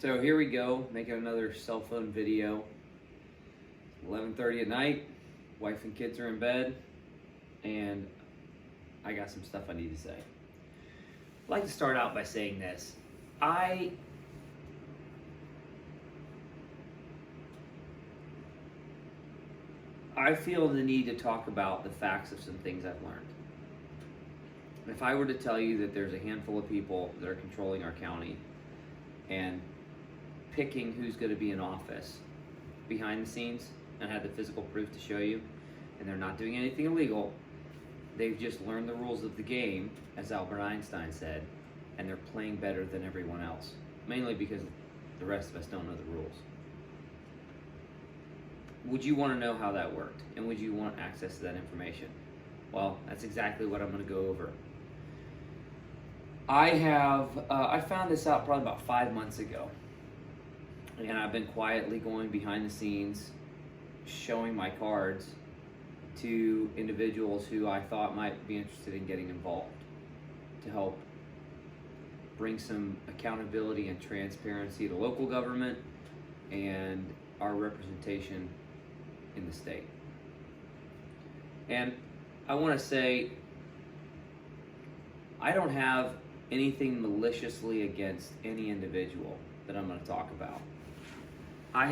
So here we go, making another cell phone video. 11:30 at night, wife and kids are in bed, and I got some stuff I need to say. I'd like to start out by saying this. I feel the need to talk about the facts of some things I've learned. If I were to tell you that there's a handful of people that are controlling our county and picking who's going to be in office behind the scenes, and had the physical proof to show you, and they're not doing anything illegal, they've just learned the rules of the game, as Albert Einstein said, and they're playing better than everyone else, mainly because the rest of us don't know the rules. Would you want to know how that worked, and would you want access to that information? Well, that's exactly what I'm going to go over. I found this out probably about 5 months ago, and I've been quietly going behind the scenes, showing my cards to individuals who I thought might be interested in getting involved to help bring some accountability and transparency to local government and our representation in the state. And I want to say, I don't have anything maliciously against any individual that I'm going to talk about. I've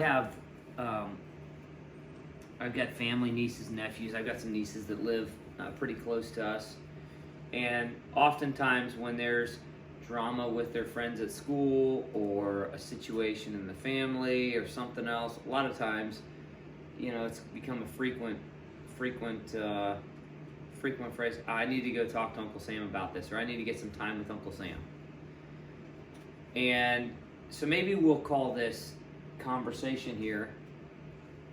got family, nieces, and nephews. I've got some nieces that live pretty close to us. And oftentimes when there's drama with their friends at school or a situation in the family or something else, a lot of times, it's become a frequent phrase, I need to go talk to Uncle Sam about this, or I need to get some time with Uncle Sam. And so maybe we'll call this conversation here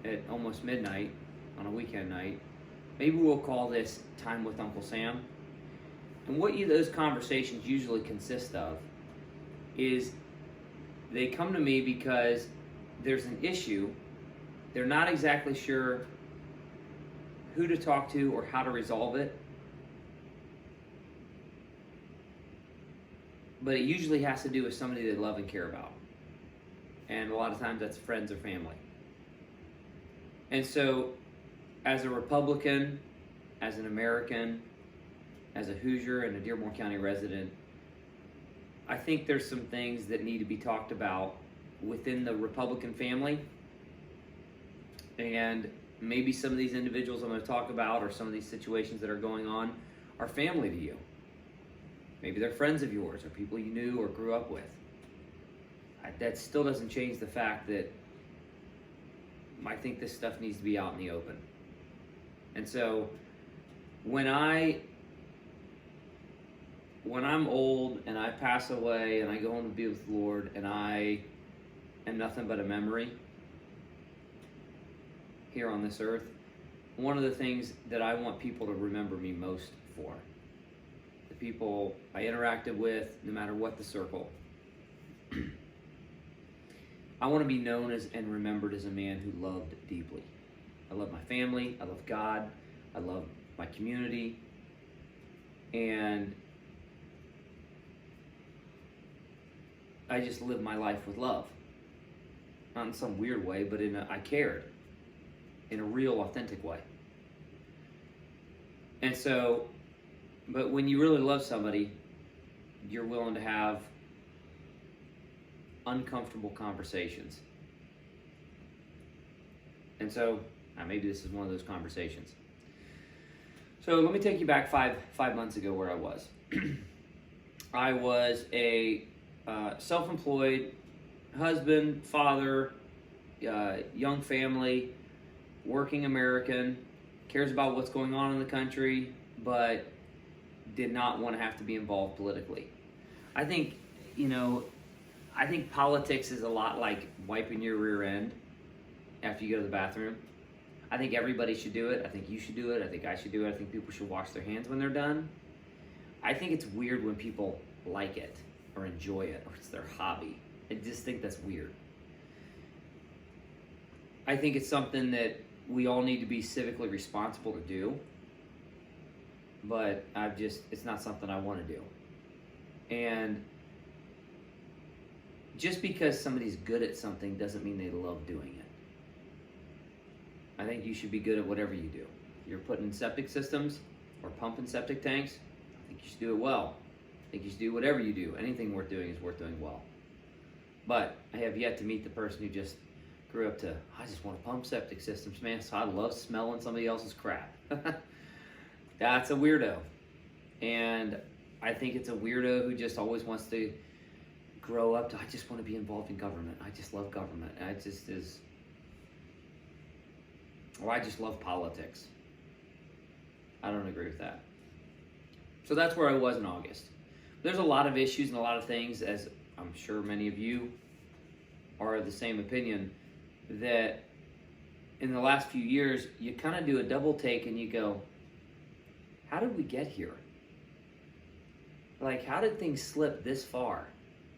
at almost midnight on a weekend night, maybe we'll call this Time with Uncle Sam. And what those conversations usually consist of is they come to me because there's an issue, they're not exactly sure who to talk to or how to resolve it, but it usually has to do with somebody they love and care about. And a lot of times that's friends or family. And so, as a Republican, as an American, as a Hoosier and a Dearborn County resident, I think there's some things that need to be talked about within the Republican family. And maybe some of these individuals I'm going to talk about, or some of these situations that are going on, are family to you. Maybe they're friends of yours, or people you knew or grew up with. That still doesn't change the fact that I think this stuff needs to be out in the open. And so when I'm old and I pass away and I go home to be with the Lord and I am nothing but a memory here on this earth, one of the things that I want people to remember me most for, the people I interacted with, no matter what the circle, I want to be known as and remembered as a man who loved deeply. I love my family, I love God, I love my community, and I just lived my life with love. Not in some weird way, but I cared in a real, authentic way. And so, but when you really love somebody, you're willing to have uncomfortable conversations. And so, maybe this is one of those conversations. So let me take you back five months ago where I was. I was a self-employed husband, father, young family, working American, cares about what's going on in the country, but did not want to have to be involved politically. I think politics is a lot like wiping your rear end after you go to the bathroom. I think everybody should do it. I think you should do it. I think I should do it. I think people should wash their hands when they're done. I think it's weird when people like it or enjoy it or it's their hobby. I just think that's weird. I think it's something that we all need to be civically responsible to do, but it's not something I want to do. And just because somebody's good at something doesn't mean they love doing it. I think you should be good at whatever you do. If you're putting in septic systems or pumping septic tanks, I think you should do it well. I think you should do whatever you do. Anything worth doing is worth doing well. But I have yet to meet the person who just grew up to, I just want to pump septic systems, man, so I love smelling somebody else's crap. That's a weirdo. And I think it's a weirdo who just always wants to grow up to, I just want to be involved in government. I just love government. I just love politics. I don't agree with that. So that's where I was in August. There's a lot of issues and a lot of things, as I'm sure many of you are of the same opinion, that in the last few years, you kind of do a double take and you go, how did we get here? Like, how did things slip this far?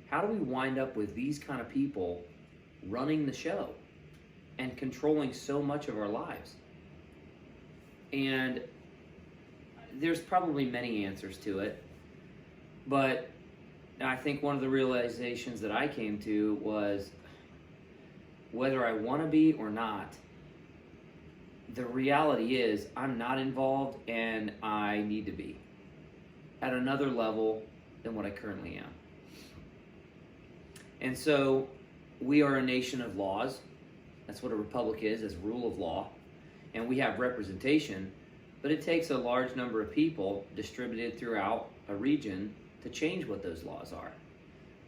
How do we wind up with these kind of people running the show and controlling so much of our lives? And there's probably many answers to it, but I think one of the realizations that I came to was, whether I want to be or not, the reality is I'm not involved, and I need to be at another level than what I currently am. And so we are a nation of laws. That's what a republic is rule of law. And we have representation, but it takes a large number of people distributed throughout a region to change what those laws are.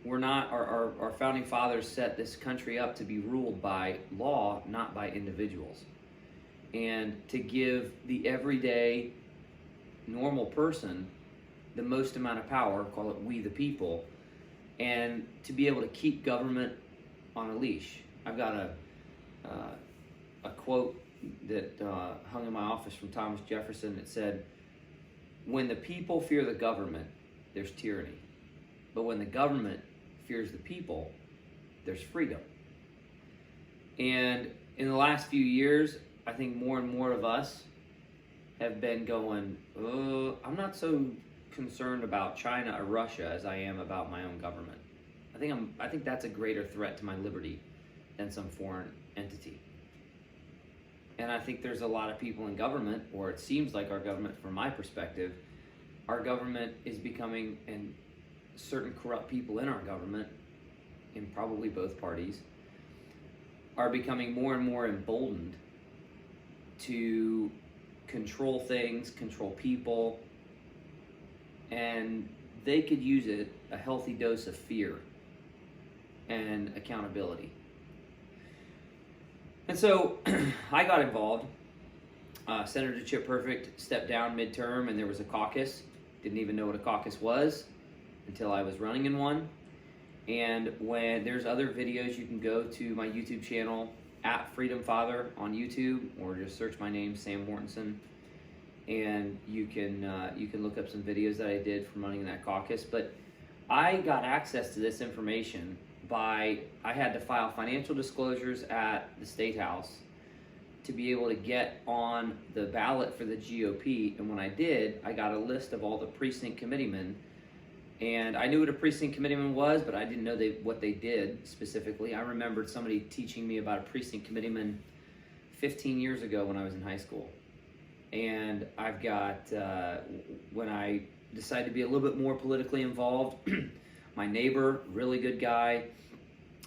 We're not, our founding fathers set this country up to be ruled by law, not by individuals. And to give the everyday normal person the most amount of power, call it we the people, and to be able to keep government on a leash. I've got a quote that hung in my office from Thomas Jefferson that said, when the people fear the government, there's tyranny. But when the government fears the people, there's freedom. And in the last few years, I think more and more of us have been going, I'm not so concerned about China or Russia as I am about my own government. I think that's a greater threat to my liberty than some foreign entity. And I think there's a lot of people in government, or it seems like our government, from my perspective, our government is becoming, and certain corrupt people in our government, in probably both parties, are becoming more and more emboldened to control things, control people, and they could use a healthy dose of fear and accountability. And so I got involved. Senator Chip Perfect stepped down midterm, and there was a caucus. Didn't even know what a caucus was until I was running in one. And when there's other videos, you can go to my YouTube channel, @FreedomFather on YouTube, or just search my name, Sam Mortensen, and you can look up some videos that I did from running that caucus. But I got access to this information I had to file financial disclosures at the State House to be able to get on the ballot for the GOP. And when I did, I got a list of all the precinct committeemen. And I knew what a precinct committeeman was, but I didn't know what they did specifically. I remembered somebody teaching me about a precinct committeeman 15 years ago when I was in high school. And I've got, when I decided to be a little bit more politically involved, my neighbor, really good guy,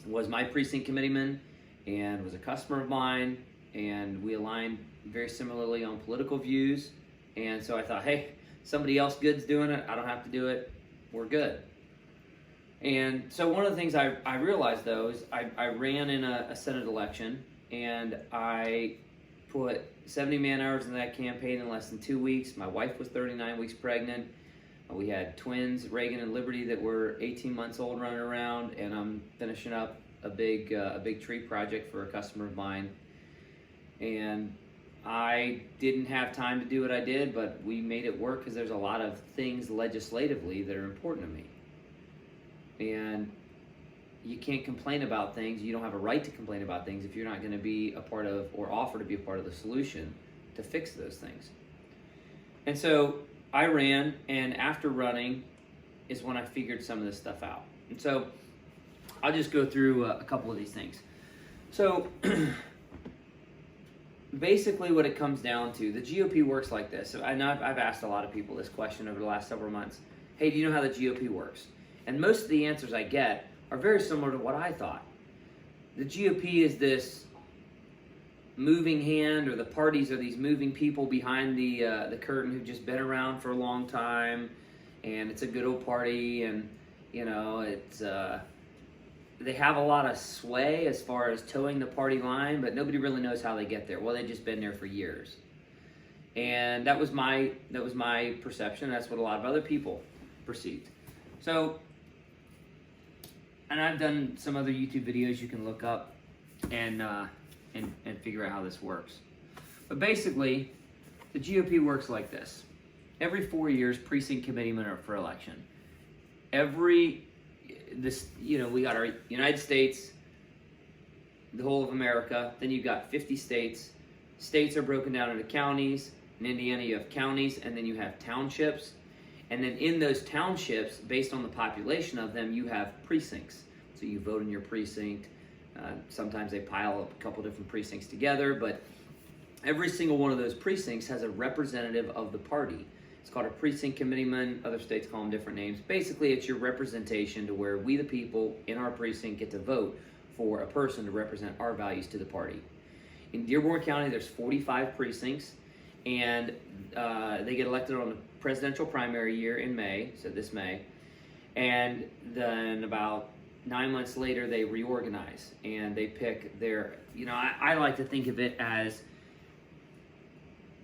was my precinct committeeman and was a customer of mine, and we aligned very similarly on political views. And so I thought, hey, somebody else good's doing it, I don't have to do it, we're good. And so one of the things I realized, though, is I ran in a Senate election, and I put 70 man-hours in that campaign in less than 2 weeks. My wife was 39 weeks pregnant. We had twins, Reagan and Liberty, that were 18 months old, running around, and I'm finishing up a big tree project for a customer of mine. And I didn't have time to do what I did, but we made it work because there's a lot of things legislatively that are important to me. And you can't complain about things. You don't have a right to complain about things if you're not going to be a part of, or offer to be a part of, the solution to fix those things. And so I ran, and after running is when I figured some of this stuff out. And so I'll just go through a couple of these things. So basically what it comes down to, the GOP works like this. So I know I've asked a lot of people this question over the last several months. Hey, do you know how the GOP works? And most of the answers I get are very similar to what I thought. The GOP is this moving hand, or the parties are these moving people behind the curtain who've just been around for a long time, and it's a good old party, and you know it's they have a lot of sway as far as towing the party line, but nobody really knows how they get there. Well, they've just been there for years, and that was my perception. That's what a lot of other people perceived. So, and I've done some other YouTube videos you can look up and figure out how this works. But basically, the GOP works like this. Every 4 years, precinct committeemen are for election. We got our United States, the whole of America. Then you've got 50 states. States are broken down into counties. In Indiana, you have counties, and then you have townships. And then in those townships, based on the population of them, you have precincts. So you vote in your precinct. Sometimes they pile up a couple different precincts together, but every single one of those precincts has a representative of the party. It's called a precinct committeeman. Other states call them different names. Basically, it's your representation to where we, the people in our precinct, get to vote for a person to represent our values to the party. In Dearborn County, there's 45 precincts, and they get elected on the presidential primary year in May, so this May, and then about 9 months later, they reorganize and they pick their, I like to think of it as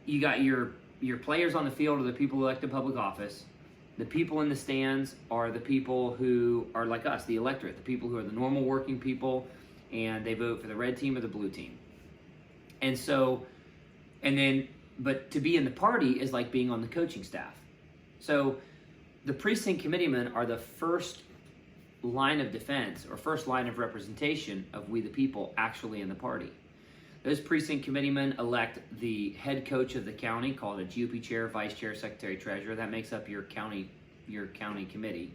you got your players on the field are the people who elect to public office. The people in the stands are the people who are like us, the electorate, the people who are the normal working people, and they vote for the red team or the blue team. And so, but to be in the party is like being on the coaching staff. So the precinct committeemen are the first line of defense or first line of representation of we the people actually in the party. Those precinct committeemen elect the head coach of the county, called a GOP chair, vice chair, secretary, treasurer. That makes up your county committee.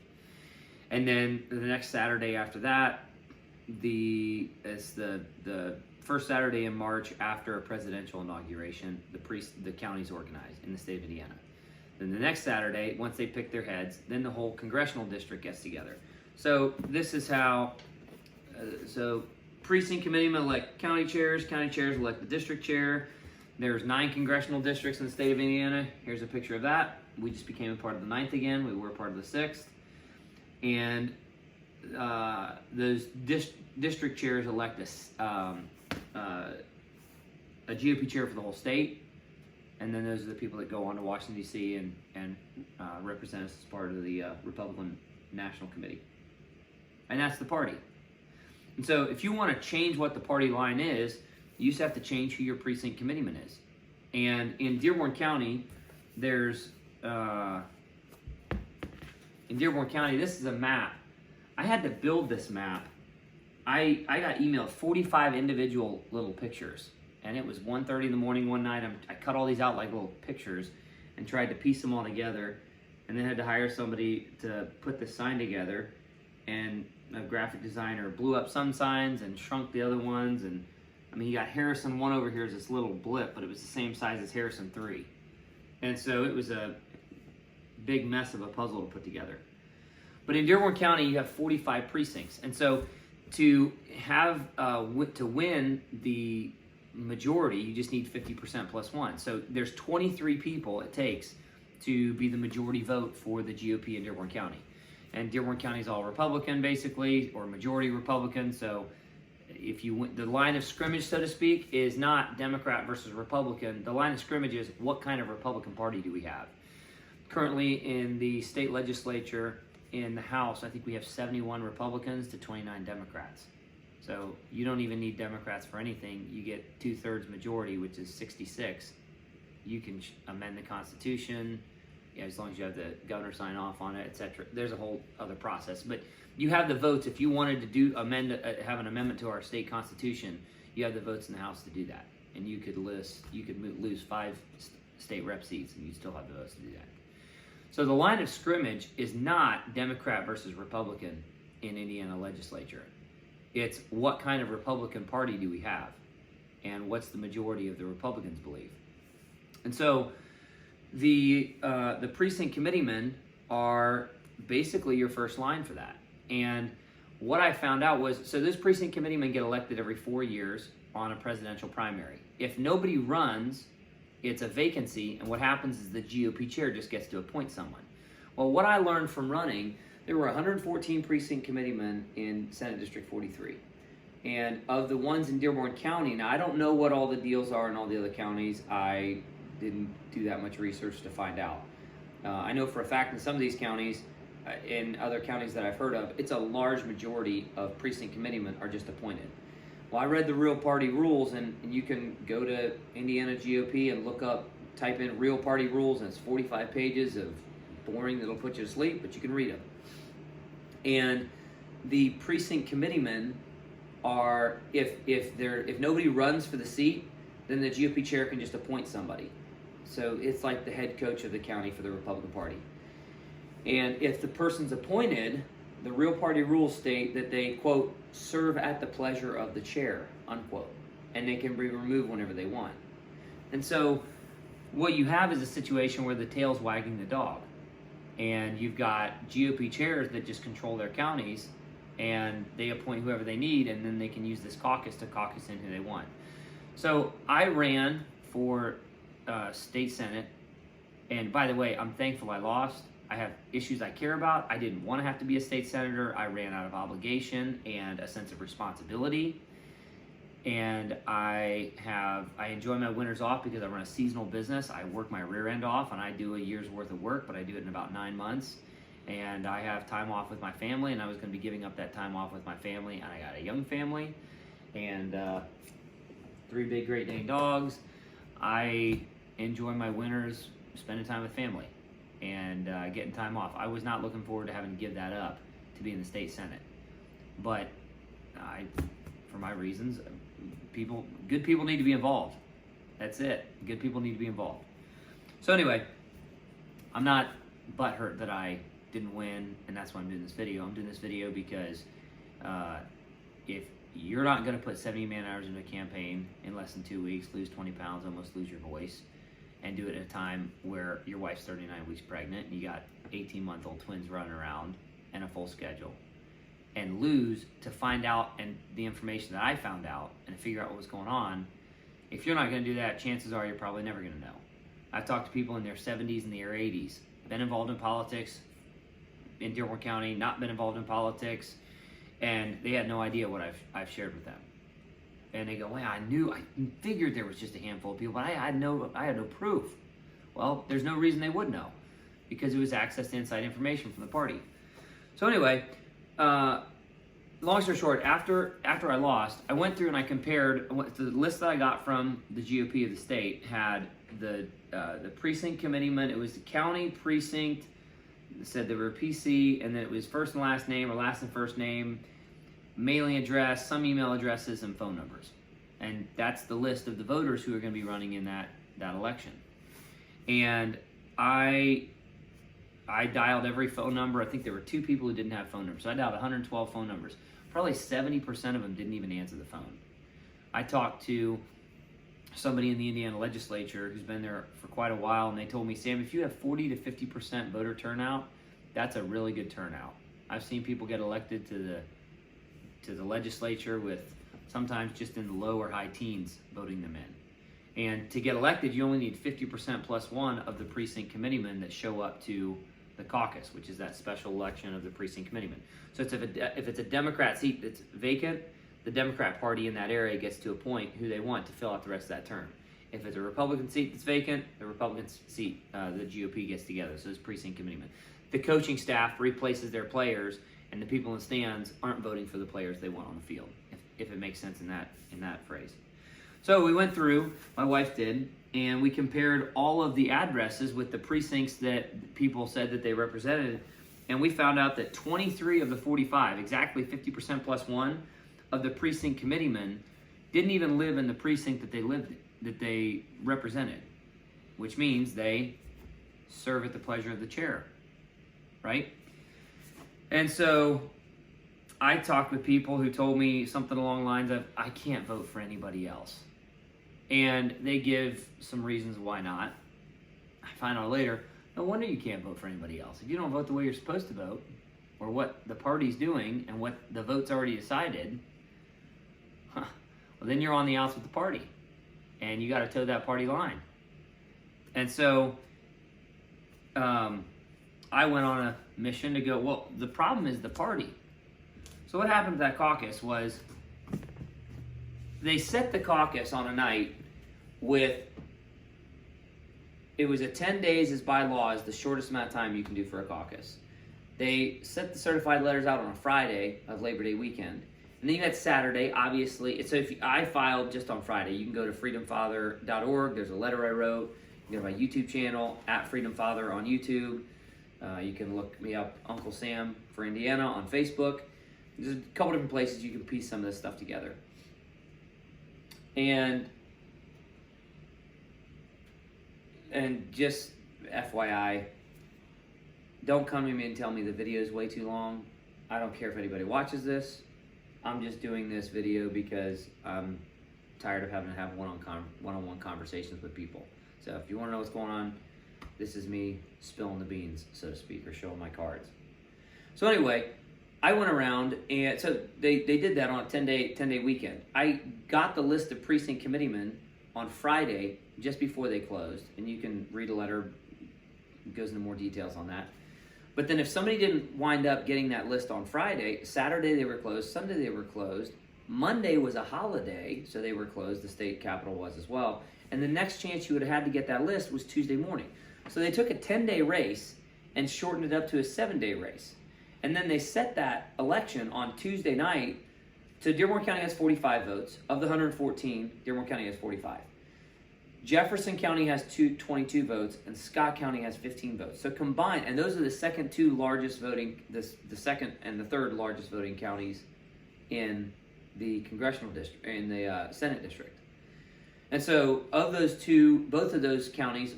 And then the next Saturday after that, it's the first Saturday in March after a presidential inauguration, the county's organized in the state of Indiana. Then the next Saturday, once they pick their heads, then the whole congressional district gets together. So this is how, precinct committeemen elect county chairs elect the district chair. There's 9 congressional districts in the state of Indiana. Here's a picture of that. We just became a part of the 9th again. We were part of the 6th. And those district chairs elect a GOP chair for the whole state. And then those are the people that go on to Washington, D.C. and represent us as part of the Republican National Committee. And that's the party. And so if you want to change what the party line is, you just have to change who your precinct committeeman is. And in Dearborn County, this is a map. I had to build this map. I got emailed 45 individual little pictures. And it was 1:30 in the morning one night. I cut all these out like little pictures and tried to piece them all together. And then had to hire somebody to put this sign together. And a graphic designer blew up some signs and shrunk the other ones. And you got Harrison 1 over here as this little blip, but it was the same size as Harrison 3. And so it was a big mess of a puzzle to put together. But in Dearborn County, you have 45 precincts. And so to win the majority, you just need 50% plus 1. So there's 23 people it takes to be the majority vote for the GOP in Dearborn County. And Dearborn County is all Republican, basically, or majority Republican. So if you win, the line of scrimmage, so to speak, is not Democrat versus Republican. The line of scrimmage is what kind of Republican Party do we have? Currently in the state legislature, in the House, I think we have 71 Republicans to 29 Democrats. So you don't even need Democrats for anything. You get 2/3 majority, which is 66. You can amend the Constitution, as long as you have the governor sign off on it, etc. There's a whole other process, but you have the votes. If you wanted to have an amendment to our state constitution, you have the votes in the House to do that, and you could lose 5 state rep seats, and you still have the votes to do that. So the line of scrimmage is not Democrat versus Republican in Indiana legislature. It's what kind of Republican Party do we have, and what's the majority of the Republicans believe. And so the precinct committeemen are basically your first line for that. And what I found out was, so those precinct committeemen get elected every 4 years on a presidential primary. If nobody runs, it's a vacancy, and what happens is the GOP chair just gets to appoint someone. Well, what I learned from running, there were 114 precinct committeemen in Senate District 43. And of the ones in Dearborn County, now I don't know what all the deals are in all the other counties. I didn't do that much research to find out. I know for a fact in some of these counties, in other counties that I've heard of, it's a large majority of precinct committeemen are just appointed. Well, I read the real party rules, and you can go to Indiana GOP and look up, type in real party rules, and it's 45 pages of boring that'll put you to sleep, but you can read them. And the precinct committeemen are, if nobody runs for the seat, then the GOP chair can just appoint somebody. So it's like the head coach of the county for the Republican Party. And if the person's appointed, the real party rules state that they, quote, serve at the pleasure of the chair, unquote. And they can be removed whenever they want. And so what you have is a situation where the tail's wagging the dog. And you've got GOP chairs that just control their counties, and they appoint whoever they need, and then they can use this caucus to caucus in who they want. So I ran for state senate, and by the way, I'm thankful I lost. I have issues I care about. I didn't want to have to be a state senator. I ran out of obligation and a sense of responsibility. And I enjoy my winters off because I run a seasonal business. I work my rear end off, and I do a year's worth of work, but I do it in about 9 months. And I have time off with my family, and I was going to be giving up that time off with my family, and I got a young family, and 3 big Great Dane dogs. I enjoy my winters spending time with family and getting time off. I was not looking forward to having to give that up to be in the state senate. But for my reasons, good people need to be involved. That's it. Good people need to be involved. So anyway, I'm not butthurt that I didn't win, and that's why I'm doing this video. I'm doing this video because if you're not going to put 70 man-hours into a campaign in less than 2 weeks, lose 20 pounds, almost lose your voice, and do it at a time where your wife's 39 weeks pregnant, and you got 18-month-old twins running around and a full schedule, and lose to find out and the information that I found out and figure out what was going on, if you're not going to do that, chances are you're probably never going to know. I've talked to people in their 70s and their 80s, been involved in politics in Dearborn County, not been involved in politics, and they had no idea what I've shared with them. And they go, well, I figured there was just a handful of people, but I had no proof. Well, there's no reason they would know, because it was access to inside information from the party. So anyway, long story short, after I lost, I went through and I compared. The list that I got from the GOP of the state had the precinct committeeman. It was the county precinct. It said they were a PC, and then it was first and last name or last and first name, mailing address, some email addresses, and phone numbers. And that's the list of the voters who are going to be running in that election. And I dialed every phone number. I think there were 2 people who didn't have phone numbers. So I dialed 112 phone numbers. Probably 70% of them didn't even answer the phone. I talked to somebody in the Indiana legislature who's been there for quite a while, and they told me, Sam, if you have 40 to 50% voter turnout, that's a really good turnout. I've seen people get elected to the legislature with sometimes just in the low or high teens voting them in. And to get elected, you only need 50% plus 1 of the precinct committeemen that show up to the caucus, which is that special election of the precinct committeemen. So if it's a Democrat seat that's vacant, the Democrat Party in that area gets to appoint who they want to fill out the rest of that term. If it's a Republican seat that's vacant, the Republican seat, the GOP gets together, so it's precinct committeemen. The coaching staff replaces their players, and the people in the stands aren't voting for the players they want on the field, if it makes sense in that phrase. So we went through, my wife did, and we compared all of the addresses with the precincts that people said that they represented, and we found out that 23 of the 45, exactly 50% plus 1, of the precinct committeemen didn't even live in the precinct that they represented, which means they serve at the pleasure of the chair, right? And so I talked with people who told me something along the lines of, I can't vote for anybody else. And they give some reasons why not. I find out later, no wonder you can't vote for anybody else. If you don't vote the way you're supposed to vote, or what the party's doing, and what the vote's already decided, well, then you're on the outs with the party. And you got to toe that party line. And so I went on a mission to go, well, the problem is the party. So what happened to that caucus was they set the caucus on a night with, it was a 10 days is by law is the shortest amount of time you can do for a caucus. They set the certified letters out on a Friday of Labor Day weekend. And then you had Saturday, obviously. So I filed just on Friday. You can go to freedomfather.org. There's a letter I wrote. You can go to my YouTube channel, @freedomfather on YouTube. You can look me up, Uncle Sam for Indiana on Facebook. There's a couple different places you can piece some of this stuff together. And just FYI, don't come to me and tell me the video is way too long. I don't care if anybody watches this. I'm just doing this video because I'm tired of having to have one-on-one conversations with people. So if you want to know what's going on, this is me spilling the beans, so to speak, or showing my cards. So anyway, I went around, and so they did that on a 10-day weekend. I got the list of precinct committeemen on Friday, just before they closed, and you can read a letter, it goes into more details on that. But then if somebody didn't wind up getting that list on Friday, Saturday they were closed, Sunday they were closed, Monday was a holiday, so they were closed, the state capitol was as well, and the next chance you would have had to get that list was Tuesday morning. So they took a 10-day race and shortened it up to a 7-day race. And then they set that election on Tuesday night. So Dearborn County has 45 votes. Of the 114, Dearborn County has 45. Jefferson County has 22 votes, and Scott County has 15 votes. So combined, and those are the second two largest voting, the second and the third largest voting counties in the congressional district, in the Senate district. And so of those two, both of those counties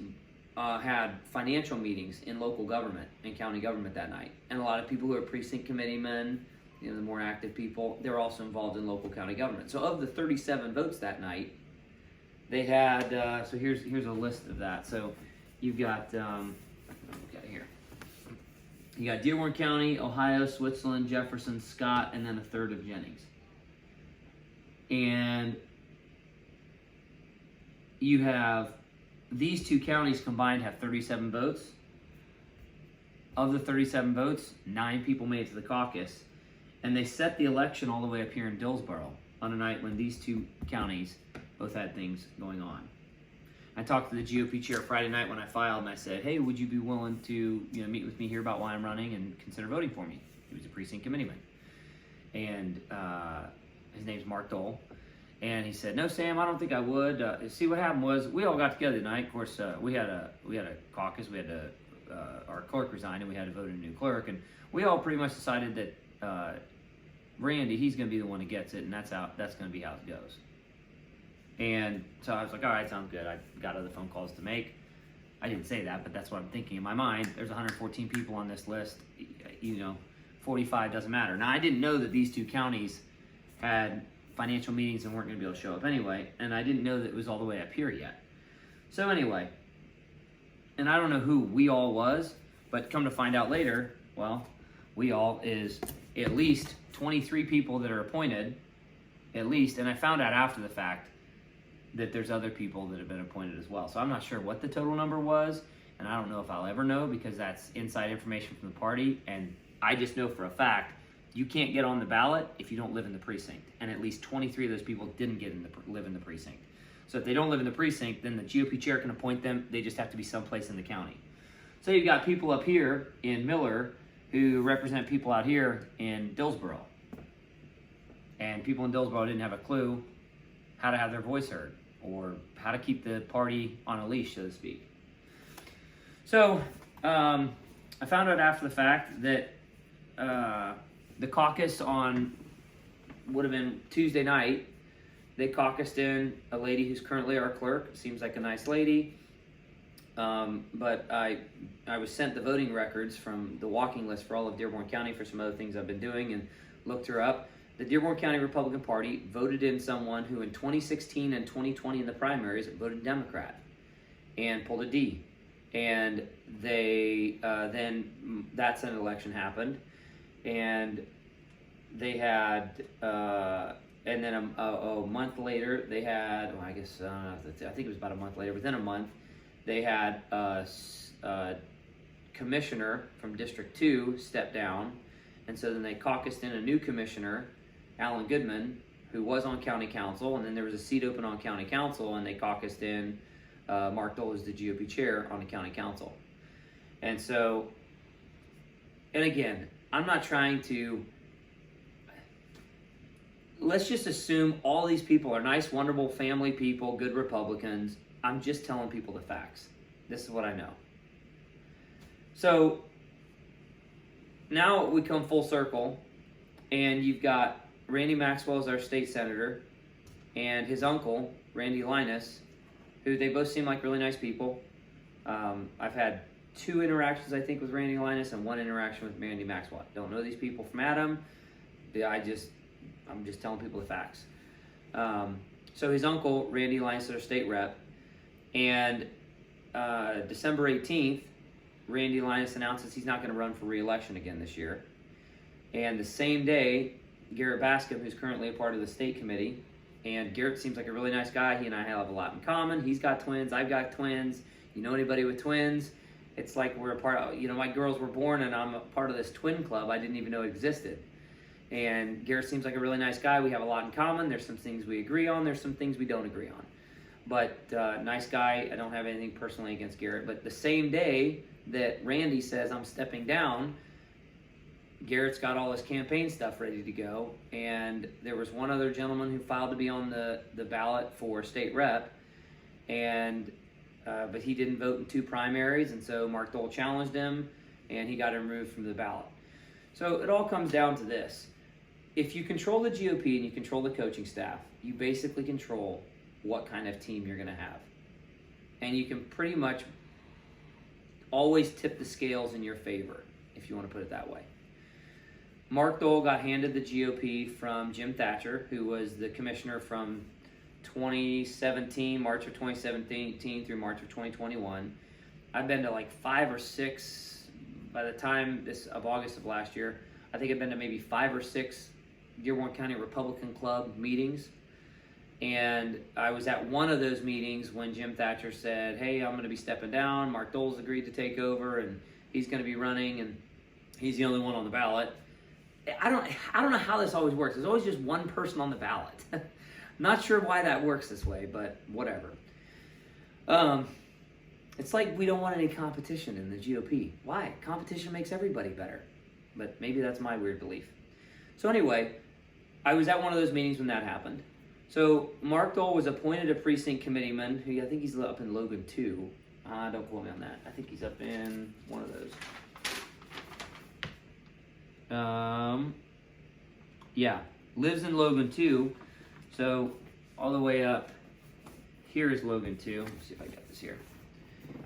had financial meetings in local government and county government that night. And a lot of people who are precinct committeemen, the more active people, they're also involved in local county government. So of the 37 votes that night, they had, so here's a list of that. So you've got, here. You got Dearborn County, Ohio, Switzerland, Jefferson, Scott, and then a third of Jennings. And you have, these two counties combined have 37 votes. Of the 37 votes, 9 people made it to the caucus. And they set the election all the way up here in Dillsboro on a night when these two counties both had things going on. I talked to the GOP chair Friday night when I filed, and I said, hey, would you be willing to meet with me, hear about why I'm running, and consider voting for me? He was a precinct committeeman. And his name's Mark Dole. And he said, no, Sam, I don't think I would. See, what happened was we all got together tonight. Of course, we had a caucus. We had our clerk resigned, and we had to vote in a new clerk. And we all pretty much decided that Randy, he's going to be the one that gets it, and that's going to be how it goes. And so I was like, all right, sounds good. I got other phone calls to make. I didn't say that, but that's what I'm thinking in my mind. There's 114 people on this list. 45 doesn't matter. Now, I didn't know that these two counties had financial meetings and weren't going to be able to show up anyway, and I didn't know that it was all the way up here yet. So anyway, and I don't know who we all was, but come to find out later, well, we all is at least 23 people that are appointed, at least, and I found out after the fact that there's other people that have been appointed as well. So I'm not sure what the total number was, and I don't know if I'll ever know because that's inside information from the party, and I just know for a fact you can't get on the ballot if you don't live in the precinct, and at least 23 of those people didn't live in the precinct. So if they don't live in the precinct, then the GOP chair can appoint them. They just have to be someplace in the county. So you've got people up here in Miller who represent people out here in Dillsboro. And people in Dillsboro didn't have a clue how to have their voice heard or how to keep the party on a leash, so to speak. So I found out after the fact that the caucus would have been Tuesday night. They caucused in a lady who's currently our clerk. Seems like a nice lady. But I was sent the voting records from the walking list for all of Dearborn County for some other things I've been doing, and looked her up. The Dearborn County Republican Party voted in someone who in 2016 and 2020 in the primaries voted Democrat and pulled a D. And they then that Senate election happened, and they had and then a month later they had, well, I guess I think it was about a month later. Within a month, they had a commissioner from District 2 step down, and so then they caucused in a new commissioner, Alan Goodman, who was on county council, and then there was a seat open on county council, and they caucused in Mark Dole as the GOP chair on the county council. And so, and again, I'm not trying to, let's just assume all these people are nice, wonderful family people, good Republicans. I'm just telling people the facts. This is what I know. So now we come full circle, and you've got Randy Maxwell as our state senator, and his uncle, Randy Linus, who they both seem like really nice people. I've had 2 interactions, I think, with Randy Linus and 1 interaction with Randy Maxwell. Don't know these people from Adam. I'm just telling people the facts. So his uncle, Randy Linus, is our state rep, and December 18th, Randy Linus announces he's not going to run for re-election again this year. And the same day, Garrett Bascom, who's currently a part of the state committee, and Garrett seems like a really nice guy. He and I have a lot in common. He's got twins. I've got twins. You know anybody with twins? It's like we're a part of, my girls were born, and I'm a part of this twin club I didn't even know existed. And Garrett seems like a really nice guy. We have a lot in common. There's some things we agree on. There's some things we don't agree on. But nice guy. I don't have anything personally against Garrett. But the same day that Randy says I'm stepping down, Garrett's got all his campaign stuff ready to go, and there was one other gentleman who filed to be on the ballot for state rep, and but he didn't vote in 2 primaries, and so Mark Dole challenged him, and he got removed from the ballot. So it all comes down to this. If you control the GOP and you control the coaching staff, you basically control what kind of team you're going to have. And you can pretty much always tip the scales in your favor, if you want to put it that way. Mark Dole got handed the GOP from Jim Thatcher, who was the commissioner from 2017, March of 2017 through March of 2021. I've been to like 5 or 6, by the time of August of last year, I think I've been to maybe 5 or 6 Dearborn County Republican Club meetings. And I was at one of those meetings when Jim Thatcher said, hey, I'm going to be stepping down. Mark Dole's agreed to take over, and he's going to be running, and he's the only one on the ballot. I don't know how this always works. There's always just one person on the ballot. Not sure why that works this way, but whatever. It's like we don't want any competition in the GOP. Why? Competition makes everybody better. But maybe that's my weird belief. So anyway, I was at one of those meetings when that happened. So Mark Dole was appointed a precinct committeeman, who I think he's up in Logan 2. Don't quote me on that. I think he's up in one of those. Yeah, lives in Logan 2. So all the way up here is Logan 2. Let me see if I got this here.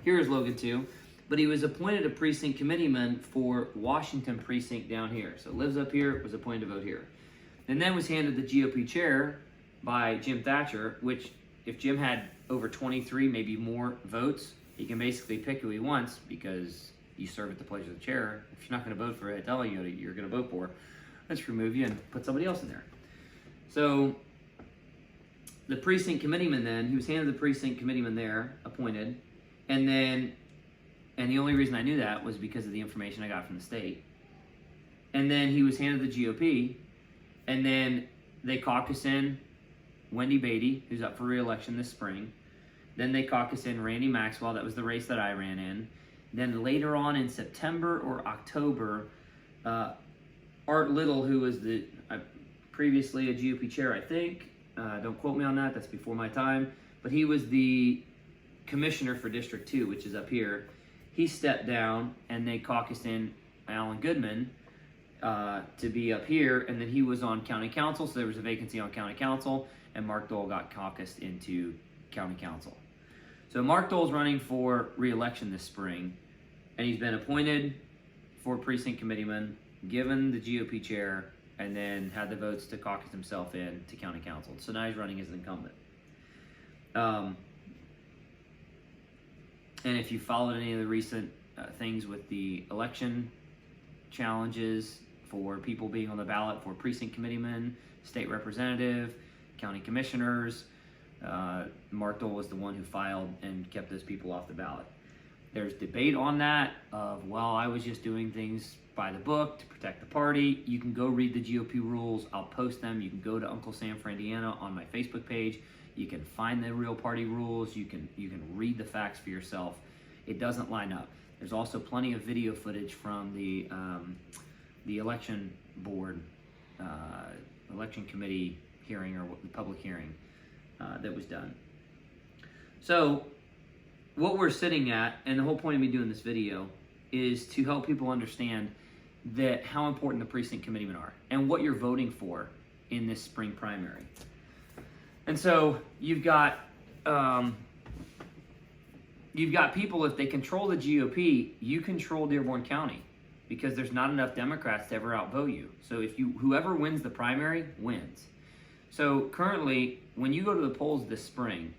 Here is Logan 2. But he was appointed a precinct committeeman for Washington precinct down here. So lives up here, was appointed to vote here. And then was handed the GOP chair by Jim Thatcher, which if Jim had over 23, maybe more votes, he can basically pick who he wants because you serve at the pleasure of the chair. If you're not going to vote for Adele, you're going to vote for, let's remove you and put somebody else in there. So the precinct committeeman then, he was handed the precinct committeeman there, appointed, and the only reason I knew that was because of the information I got from the state. And then he was handed the GOP, and then they caucus in Wendy Beatty, who's up for re-election this spring. Then they caucus in Randy Maxwell. That was the race that I ran in. Then later on in September or October, Art Little, who was previously a GOP chair, I think. Don't quote me on that. That's before my time. But he was the commissioner for District 2, which is up here. He stepped down, and they caucused in Alan Goodman to be up here. And then he was on county council, so there was a vacancy on county council, and Mark Dole got caucused into county council. So Mark Dole's running for re-election this spring, and he's been appointed for precinct committeeman, given the GOP chair, and then had the votes to caucus himself in to county council. So now he's running as an incumbent. And if you followed any of the recent things with the election challenges for people being on the ballot for precinct committeemen, state representative, county commissioners, Mark Dole was the one who filed and kept those people off the ballot. There's debate on that of, well, I was just doing things by the book to protect the party. You can go read the GOP rules. I'll post them. You can go to Uncle Sam for Indiana on my Facebook page. You can find the real party rules. You can read the facts for yourself. It doesn't line up. There's also plenty of video footage from the election board, election committee hearing, or the public hearing that was done. So what we're sitting at, and the whole point of me doing this video, is to help people understand that how important the precinct committeemen are and what you're voting for in this spring primary. And so you've got people, if they control the GOP, you control Dearborn County, because there's not enough Democrats to ever outvote you. So whoever wins the primary wins. So currently, when you go to the polls this spring,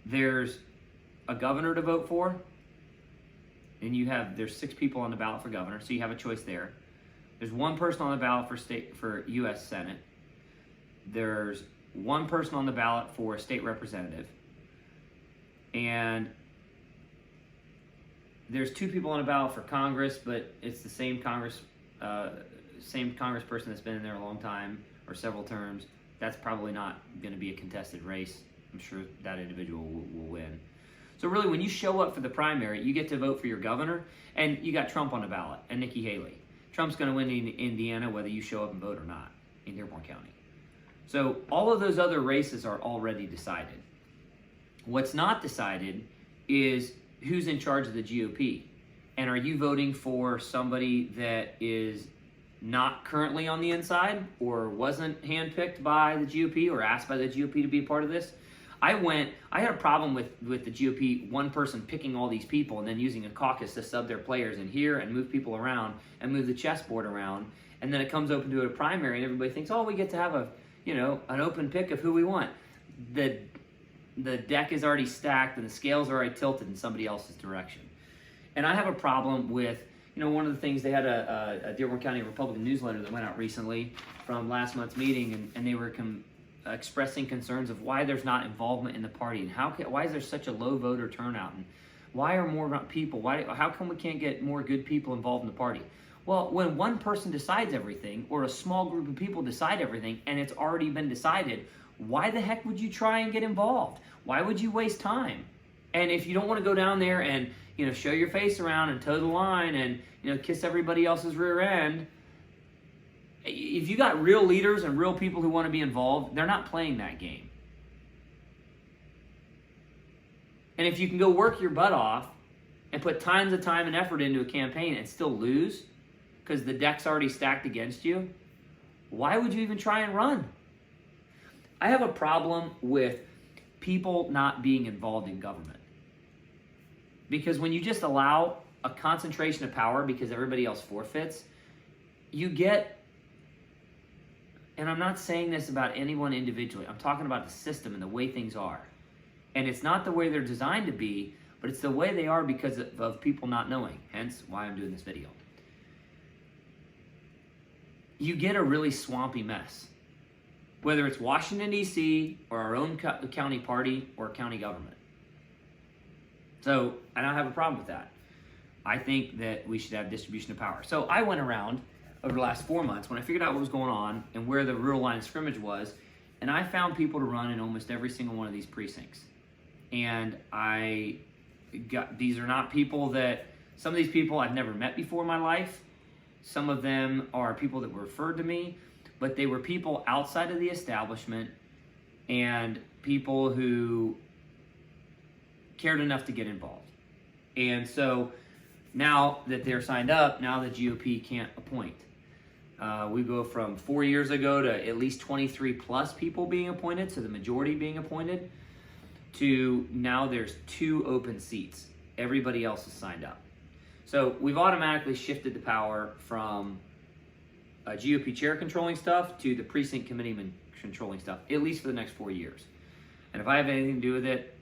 there's a governor to vote for, and there's 6 people on the ballot for governor, so you have a choice there. There's 1 person on the ballot for U.S. Senate. There's 1 person on the ballot for state representative, and there's 2 people on the ballot for Congress, but it's the same congressperson that's been in there a long time or several terms. That's probably not going to be a contested race. I'm sure that individual will win. So really, when you show up for the primary, you get to vote for your governor, and you got Trump on the ballot and Nikki Haley. Trump's going to win in Indiana whether you show up and vote or not in Dearborn County. So all of those other races are already decided. What's not decided is who's in charge of the GOP. And are you voting for somebody that is not currently on the inside or wasn't handpicked by the GOP or asked by the GOP to be a part of this? I had a problem with the GOP, 1 person picking all these people and then using a caucus to sub their players in here and move people around and move the chessboard around. And then it comes open to a primary and everybody thinks, oh, we get to have an open pick of who we want. The deck is already stacked and the scales are already tilted in somebody else's direction. And I have a problem with, one of the things, they had a Dearborn County Republican newsletter that went out recently from last month's meeting, and they were expressing concerns of why there's not involvement in the party, and why is there such a low voter turnout, and why are more people, how come we can't get more good people involved in the party? Well, when 1 person decides everything, or a small group of people decide everything, and it's already been decided, why the heck would you try and get involved? Why would you waste time? And if you don't want to go down there and show your face around and toe the line and kiss everybody else's rear end, if you got real leaders and real people who want to be involved, they're not playing that game. And if you can go work your butt off and put tons of time and effort into a campaign and still lose because the deck's already stacked against you, why would you even try and run? I have a problem with people not being involved in government. Because when you just allow a concentration of power because everybody else forfeits, you get, and I'm not saying this about anyone individually, I'm talking about the system and the way things are. And it's not the way they're designed to be, but it's the way they are because of people not knowing, hence why I'm doing this video. You get a really swampy mess. Whether it's Washington, D.C., or our own county party or county government. So I don't have a problem with that. I think that we should have distribution of power. So I went around over the last 4 months when I figured out what was going on and where the real line of scrimmage was, and I found people to run in almost every single one of these precincts. And these are not people some of these people I've never met before in my life. Some of them are people that were referred to me, but they were people outside of the establishment and people who cared enough to get involved. And so now that they're signed up, now the GOP can't appoint. We go from 4 years ago to at least 23 plus people being appointed, so the majority being appointed, to now there's 2 open seats. Everybody else is signed up. So we've automatically shifted the power from GOP chair controlling stuff to the precinct committeeman controlling stuff, at least for the next 4 years. And if I have anything to do with it,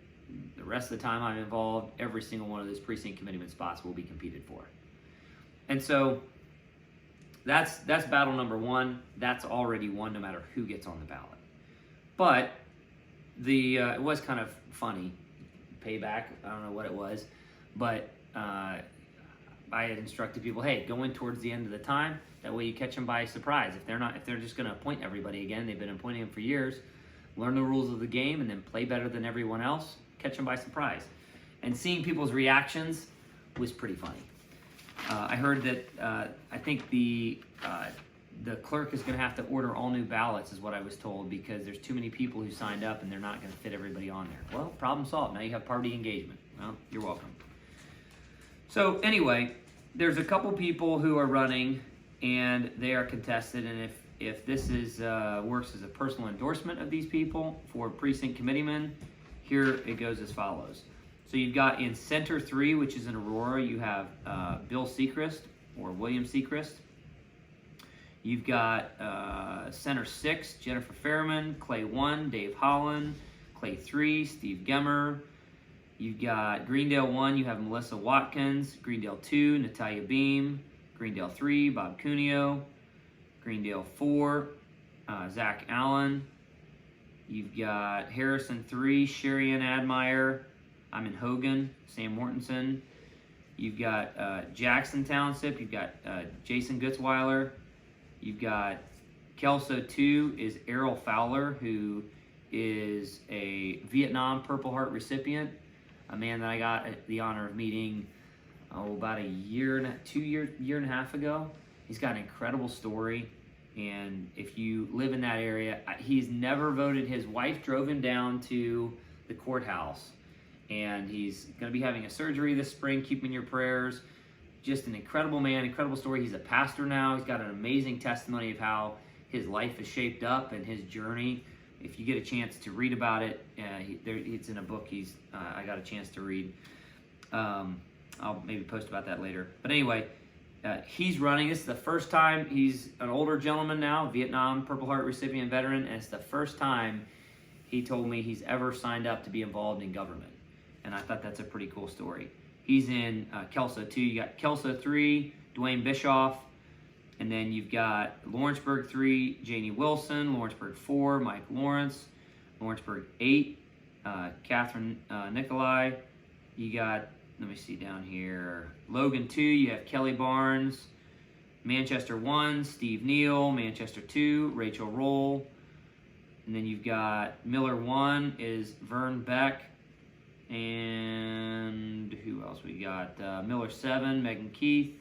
the rest of the time I'm involved, every single one of those precinct committeeman spots will be competed for. And so that's battle number one. That's already won no matter who gets on the ballot. But it was kind of funny, payback, I don't know what it was, but I had instructed people, hey, go in towards the end of the time. That way you catch them by surprise. If they're just going to appoint everybody again, they've been appointing them for years, learn the rules of the game and then play better than everyone else, catch them by surprise. And seeing people's reactions was pretty funny. I heard that I think the clerk is going to have to order all new ballots is what I was told, because there's too many people who signed up and they're not going to fit everybody on there. Well, problem solved. Now you have party engagement. Well, you're welcome. So anyway, there's a couple people who are running and they are contested, and if this is works as a personal endorsement of these people for precinct committeemen, here it goes as follows. So you've got in Center 3, which is in Aurora, you have Bill Sechrist, or William Sechrist. You've got Center 6, Jennifer Fairman. Clay 1, Dave Holland. Clay 3, Steve Gemmer. You've got Greendale 1, you have Melissa Watkins. Greendale 2, Natalia Beam. Greendale 3, Bob Cuneo. Greendale 4, Zach Allen. You've got Harrison 3, Sherry Ann Admire. I'm in Hogan, Sam Mortensen. You've got Jackson Township. You've got Jason Gutzweiler. You've got Kelso 2 is Errol Fowler, who is a Vietnam Purple Heart recipient, a man that I got the honor of meeting about a year and a half ago. He's got an incredible story, and if you live in that area, he's never voted. His wife drove him down to the courthouse, and he's going to be having a surgery this spring. Keep him in your prayers. Just an incredible man, incredible story. He's a pastor now. He's got an amazing testimony of how his life is shaped up and his journey. If you get a chance to read about it, it's in a book I got a chance to read. I'll maybe post about that later. But anyway, he's running. This is the first time. He's an older gentleman now, Vietnam Purple Heart recipient veteran, and it's the first time he told me he's ever signed up to be involved in government. And I thought that's a pretty cool story. He's in Kelso 2. You got Kelso 3, Dwayne Bischoff. And then you've got Lawrenceburg 3, Janie Wilson. Lawrenceburg 4, Mike Lawrence. Lawrenceburg 8, Catherine Nikolai. You got, let me see down here, Logan 2, you have Kelly Barnes. Manchester 1, Steve Neal. Manchester 2, Rachel Roll. And then you've got Miller 1 is Vern Beck. And who else we got? Miller 7, Megan Keith.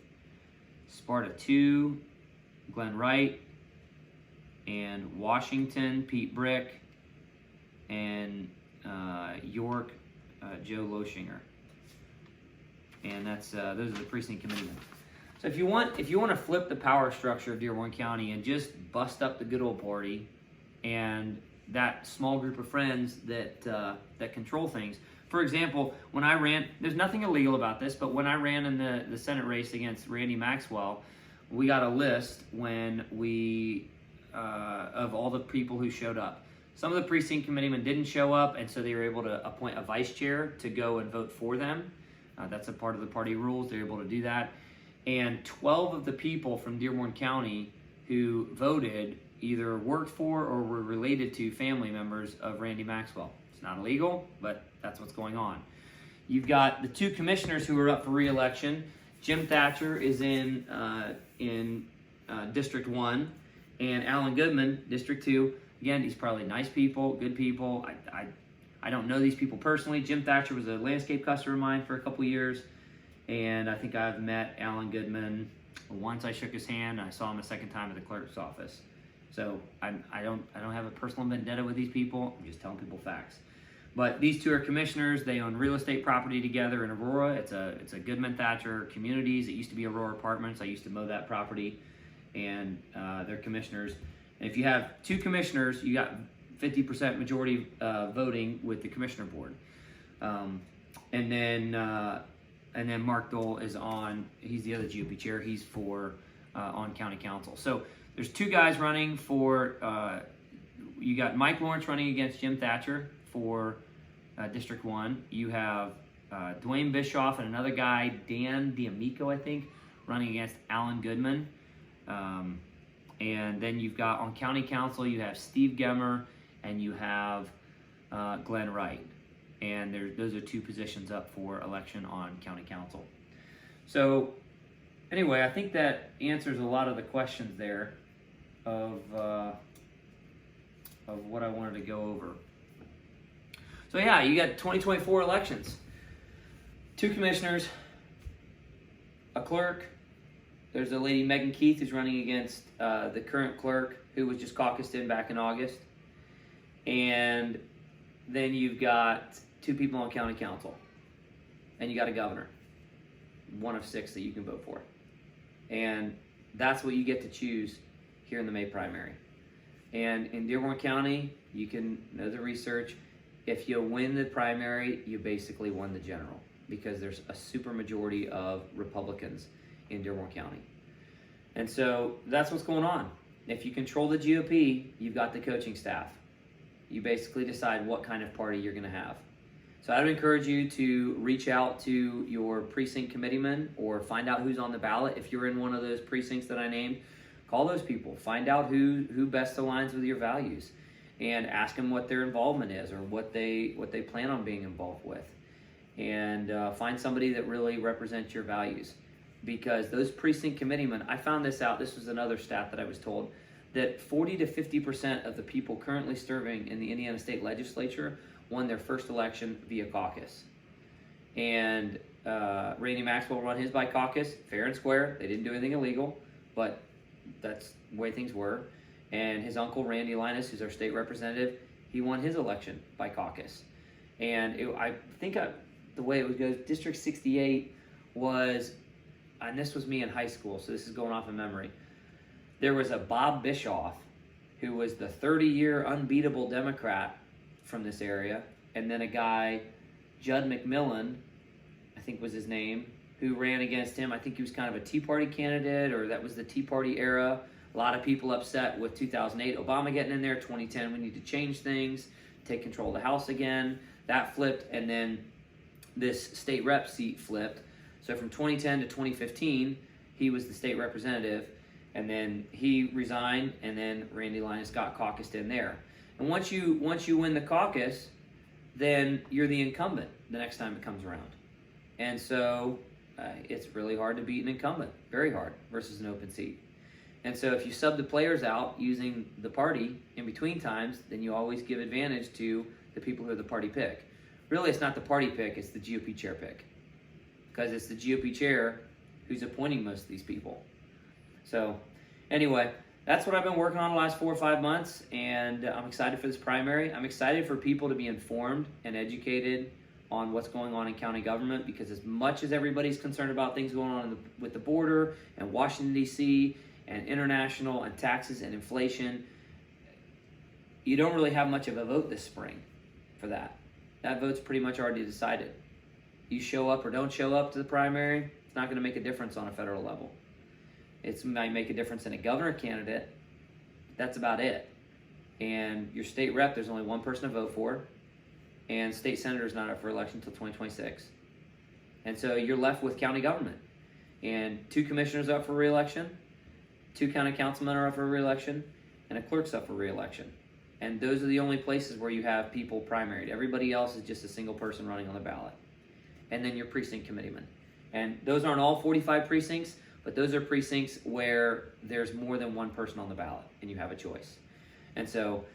Sparta 2, Glenn Wright. And Washington, Pete Brick. And York, Joe Loshinger. And that's those are the precinct committeemen. So if you want to flip the power structure of Dearborn County and just bust up the good old party and that small group of friends that control things. For example, when I ran, there's nothing illegal about this, but when I ran in the Senate race against Randy Maxwell, we got a list when we of all the people who showed up. Some of the precinct committeemen didn't show up, and so they were able to appoint a vice chair to go and vote for them. That's a part of the party rules. They're able to do that. And 12 of the people from Dearborn County who voted either worked for or were related to family members of Randy Maxwell. It's not illegal, but that's what's going on. You've got the 2 commissioners who are up for re-election. Jim Thatcher is in District 1, and Alan Goodman, District 2. Again, these probably nice people, good people. I don't know these people personally. Jim Thatcher was a landscape customer of mine for a couple years, and I think I've met Alan Goodman once. I shook his hand, and I saw him a second time at the clerk's office. So I don't have a personal vendetta with these people. I'm just telling people facts. But these 2 are commissioners. They own real estate property together in Aurora. It's a Goodman Thatcher Communities. It used to be Aurora Apartments. I used to mow that property, and they're commissioners. And if you have 2 commissioners, you got 50% majority voting with the commissioner board. And then Mark Dole is on. He's the other GOP chair. He's on county council. So There's two guys running for, you got Mike Lawrence running against Jim Thatcher for District 1. You have Dwayne Bischoff and another guy, Dan D'Amico, I think, running against Alan Goodman. And then you've got on county council, you have Steve Gemmer and you have Glenn Wright. And those are two positions up for election on county council. So anyway, I think that answers a lot of the questions there of what I wanted to go over. So yeah, you got 2024 elections. 2 commissioners, a clerk. There's a lady, Megan Keith, who's running against the current clerk, who was just caucused in back in August. And then you've got 2 people on county council. And you got a governor. 1 of 6 that you can vote for. And that's what you get to choose here in the May primary. And in Dearborn County, you can know the research. If you win the primary, you basically won the general, because there's a super majority of Republicans in Dearborn County. And so that's what's going on. If you control the GOP, you've got the coaching staff. You basically decide what kind of party you're going to have. So I would encourage you to reach out to your precinct committeeman or find out who's on the ballot. If you're in one of those precincts that I named, call those people. Find out who best aligns with your values and ask them what their involvement is or what they plan on being involved with. And find somebody that really represents your values. Because those precinct committeemen, I found this out, this was another stat that I was told, that 40 to 50% of the people currently serving in the Indiana State Legislature won their first election via caucus. And Randy Maxwell won his by caucus, fair and square. They didn't do anything illegal, but that's the way things were. And his uncle, Randy Linus, who's our state representative, he won his election by caucus. And I think the way it goes, District 68 was, and this was me in high school, so this is going off of memory. There was a Bob Bischoff, who was the 30-year unbeatable Democrat from this area, and then a guy, Judd McMillan, I think was his name, who ran against him. I think he was kind of a Tea Party candidate, or that was the Tea Party era. A lot of people upset with 2008, Obama getting in there. 2010, we need to change things, take control of the House again. That flipped, and then this state rep seat flipped. So from 2010 to 2015, he was the state representative, and then he resigned, and then Randy Linus got caucused in there. And once you win the caucus, then you're the incumbent the next time it comes around. And so it's really hard to beat an incumbent, very hard, versus an open seat. And so if you sub the players out using the party in between times, then you always give advantage to the people who are the party pick. Really, it's not the party pick, it's the GOP chair pick. Because it's the GOP chair who's appointing most of these people. So anyway, that's what I've been working on the last 4 or 5 months, and I'm excited for this primary. I'm excited for people to be informed and educated on what's going on in county government, because as much as everybody's concerned about things going on with the border and Washington, D.C., and international and taxes and inflation, you don't really have much of a vote this spring for that. That vote's pretty much already decided. You show up or don't show up to the primary, it's not going to make a difference on a federal level. It might make a difference in a governor candidate. That's about it. And your state rep, there's only one person to vote for. And state senator's not up for election until 2026. And so you're left with county government. And 2 commissioners up for re-election, 2 county councilmen are up for re-election, and a clerk's up for re-election. And those are the only places where you have people primaried. Everybody else is just a single person running on the ballot. And then your precinct committeeman. And those aren't all 45 precincts, but those are precincts where there's more than one person on the ballot and you have a choice. And so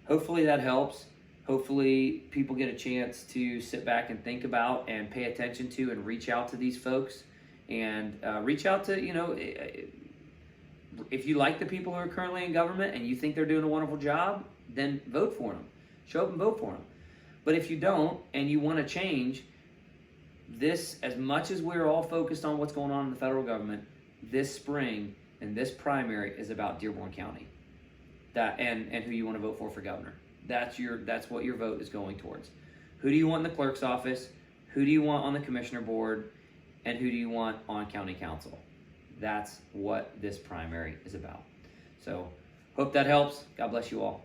hopefully that helps. Hopefully people get a chance to sit back and think about and pay attention to and reach out to these folks. And reach out to, if you like the people who are currently in government and you think they're doing a wonderful job, then vote for them. Show up and vote for them. But if you don't and you want to change, this, as much as we're all focused on what's going on in the federal government, this spring and this primary is about Dearborn County, and who you want to vote for governor. That's what your vote is going towards. Who do you want in the clerk's office? Who do you want on the commissioner board? And who do you want on county council? That's what this primary is about. So, hope that helps. God bless you all.